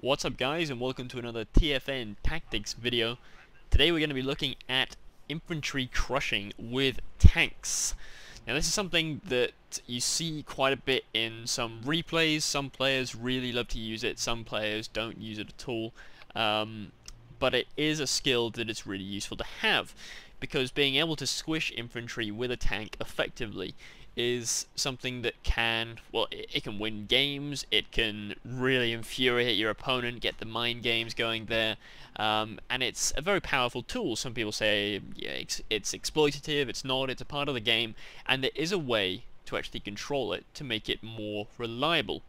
What's up guys, and welcome to another TFN Tactics video. Today we're going to be looking at infantry crushing with tanks. Now this is something that you see quite a bit in some replays. Some players really love to use it, some players don't use it at all. But it is a skill that is really useful to have, because being able to squish infantry with a tank effectively is something that can, well, it can win games, it can really infuriate your opponent, get the mind games going there, and it's a very powerful tool. Some people say, yeah, it's exploitative, it's not, it's a part of the game, and there is a way to actually control it to make it more reliable.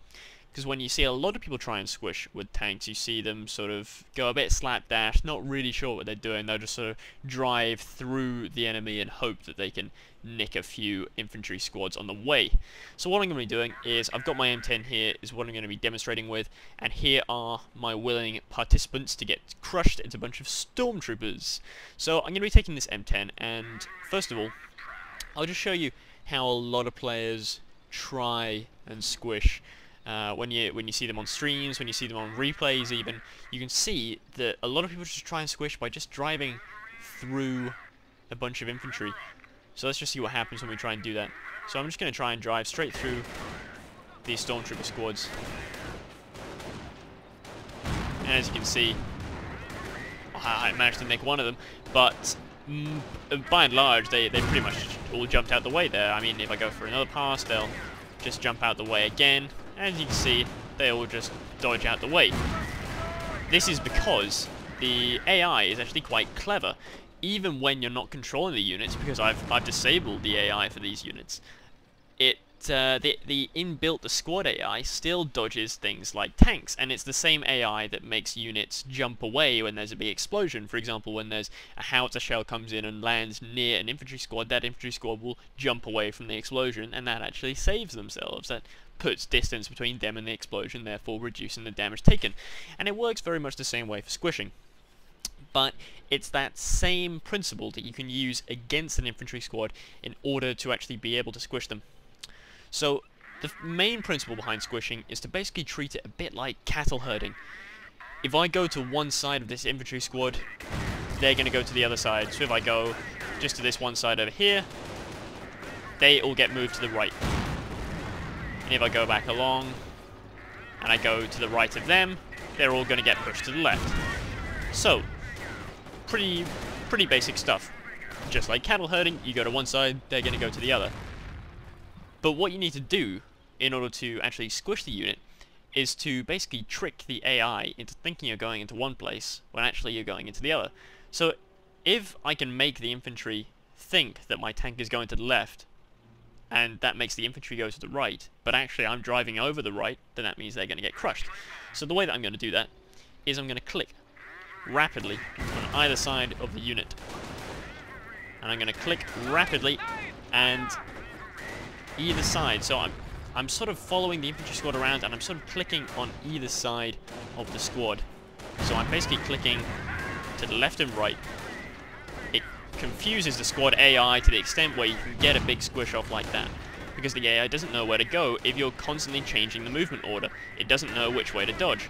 Because when you see a lot of people try and squish with tanks, you see them sort of go a bit slapdash, not really sure what they're doing. They'll just sort of drive through the enemy and hope that they can nick a few infantry squads on the way. So what I'm going to be doing is, I've got my M10 here, is what I'm going to be demonstrating with, and here are my willing participants to get crushed. It's a bunch of stormtroopers. So I'm going to be taking this M10, and first of all, I'll just show you how a lot of players try and squish. When you see them on streams, when you see them on replays even, you can see that a lot of people just try and squish by just driving through a bunch of infantry. So let's just see what happens when we try and do that. So I'm just going to try and drive straight through these stormtrooper squads. And as you can see, I managed to nick one of them, but by and large they pretty much all jumped out the way there. I mean, if I go for another pass, they'll just jump out the way again. As you can see, they all just dodge out the way. This is because the AI is actually quite clever, even when you're not controlling the units, because I've disabled the AI for these units. The inbuilt, the squad AI still dodges things like tanks, and it's the same AI that makes units jump away when there's a big explosion. For example, when there's a howitzer shell comes in and lands near an infantry squad, that infantry squad will jump away from the explosion, and that actually saves themselves. That puts distance between them and the explosion, therefore reducing the damage taken. And it works very much the same way for squishing. But it's that same principle that you can use against an infantry squad in order to actually be able to squish them. So the main principle behind squishing is to basically treat it a bit like cattle herding. If I go to one side of this infantry squad, they're going to go to the other side. So if I go just to this one side over here, they all get moved to the right. And if I go back along and I go to the right of them, they're all going to get pushed to the left. So pretty basic stuff. Just like cattle herding, you go to one side, they're going to go to the other. But what you need to do in order to actually squish the unit is to basically trick the AI into thinking you're going into one place when actually you're going into the other. So if I can make the infantry think that my tank is going to the left, and that makes the infantry go to the right, but actually I'm driving over the right, then that means they're going to get crushed. So the way that I'm going to do that is I'm going to click rapidly on either side of the unit. And I'm going to click rapidly and either side. So I'm sort of following the infantry squad around, and I'm sort of clicking on either side of the squad. So I'm basically clicking to the left and right. It confuses the squad AI to the extent where you can get a big squish off like that, because the AI doesn't know where to go if you're constantly changing the movement order. It doesn't know which way to dodge.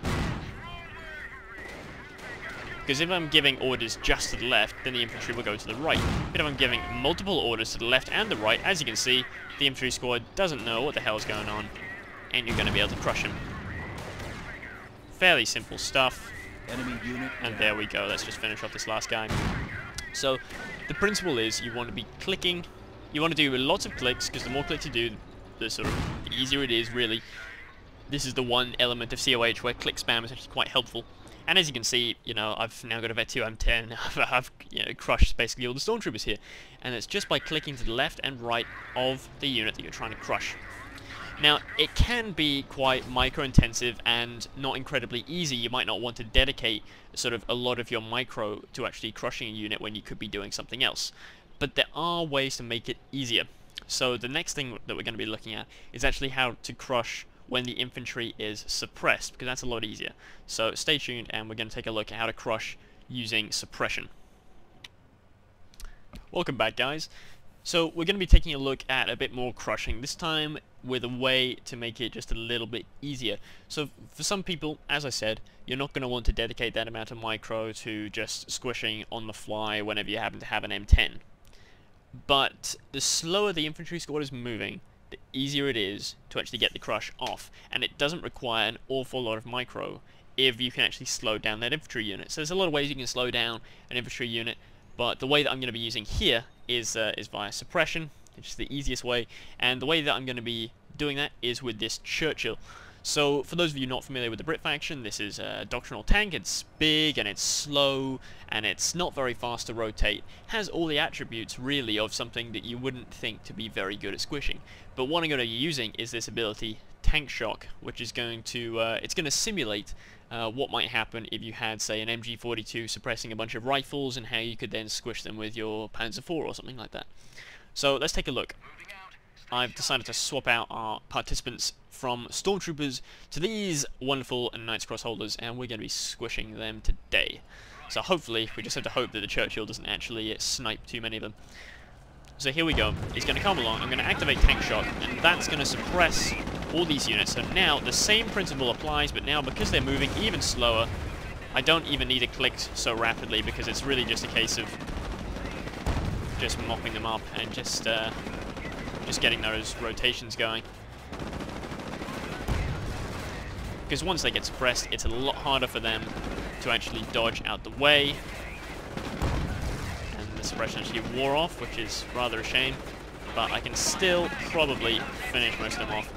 Because if I'm giving orders just to the left, then the infantry will go to the right. But if I'm giving multiple orders to the left and the right, as you can see, the infantry squad doesn't know what the hell's going on, and you're going to be able to crush him. Fairly simple stuff. Enemy unit. And there we go. Let's just finish off this last guy. So the principle is you want to be clicking. You want to do lots of clicks, because the more clicks you do, the easier it is, really. This is the one element of COH where click spam is actually quite helpful. And as you can see, you know, I've now got a Vet 2 M10, I've crushed basically all the stormtroopers here. And it's just by clicking to the left and right of the unit that you're trying to crush. Now, it can be quite micro-intensive and not incredibly easy. You might not want to dedicate sort of a lot of your micro to actually crushing a unit when you could be doing something else. But there are ways to make it easier. So the next thing that we're going to be looking at is actually how to crush when the infantry is suppressed, because that's a lot easier. So stay tuned, and we're going to take a look at how to crush using suppression. Welcome back, guys. So we're going to be taking a look at a bit more crushing, this time with a way to make it just a little bit easier. So for some people, as I said, you're not going to want to dedicate that amount of micro to just squishing on the fly whenever you happen to have an M10. But the slower the infantry squad is moving, the easier it is to actually get the crush off, and it doesn't require an awful lot of micro if you can actually slow down that infantry unit. So there's a lot of ways you can slow down an infantry unit, but the way that I'm going to be using here is via suppression, which is the easiest way, and the way that I'm going to be doing that is with this Churchill. So for those of you not familiar with the Brit faction, this is a doctrinal tank. It's big and it's slow and it's not very fast to rotate. Has all the attributes really of something that you wouldn't think to be very good at squishing. But what I'm going to be using is this ability, Tank Shock, which is going to it's going to simulate what might happen if you had, say, an MG42 suppressing a bunch of rifles and how you could then squish them with your Panzer IV or something like that. So let's take a look. I've decided to swap out our participants from Stormtroopers to these wonderful Knights Cross holders, and we're going to be squishing them today. So hopefully, we just have to hope that the Churchill doesn't actually snipe too many of them. So here we go. He's going to come along. I'm going to activate Tank Shock, and that's going to suppress all these units. So now the same principle applies, but now because they're moving even slower, I don't even need to click so rapidly because it's really just a case of just mopping them up and just getting those rotations going. Because once they get suppressed, it's a lot harder for them to actually dodge out the way. And the suppression actually wore off, which is rather a shame. But I can still probably finish most of them off.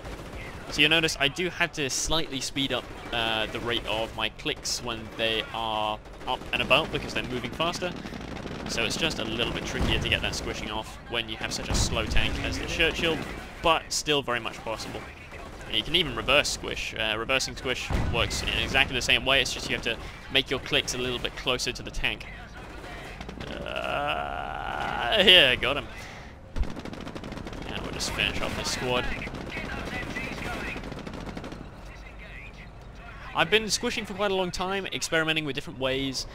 So you'll notice I do have to slightly speed up the rate of my clicks when they are up and about because they're moving faster. So it's just a little bit trickier to get that squishing off when you have such a slow tank as the Churchill, but still very much possible. And you can even reverse squish. Reversing squish works in exactly the same way, it's just you have to make your clicks a little bit closer to the tank. Yeah, got him. And we'll just finish off this squad. I've been squishing for quite a long time, experimenting with different ways.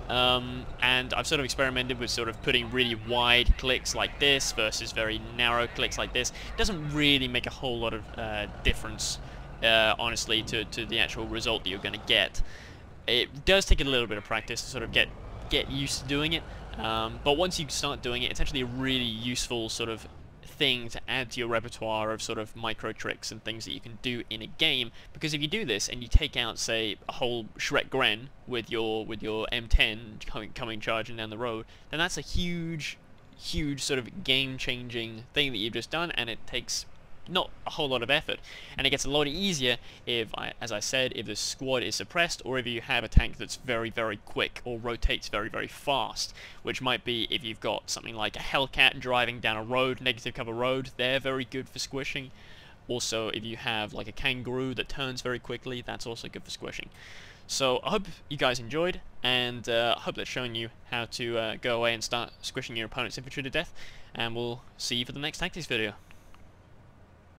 And I've sort of experimented with sort of putting really wide clicks like this versus very narrow clicks like this. It doesn't really make a whole lot of difference, honestly, to the actual result that you're going to get. It does take a little bit of practice to sort of get used to doing it, but once you start doing it, it's actually a really useful sort of thing to add to your repertoire of sort of micro tricks and things that you can do in a game, because if you do this and you take out, say, a whole Shrek Gren with your M10 coming charging down the road, then that's a huge sort of game-changing thing that you've just done, and it takes not a whole lot of effort, and it gets a lot easier if, as I said, if the squad is suppressed, or if you have a tank that's very quick or rotates very fast, which might be if you've got something like a Hellcat driving down a road, negative cover road. They're very good for squishing. Also, if you have like a Kangaroo that turns very quickly, that's also good for squishing. So I hope you guys enjoyed, and I hope that's shown you how to go away and start squishing your opponent's infantry to death, and we'll see you for the next tactics video.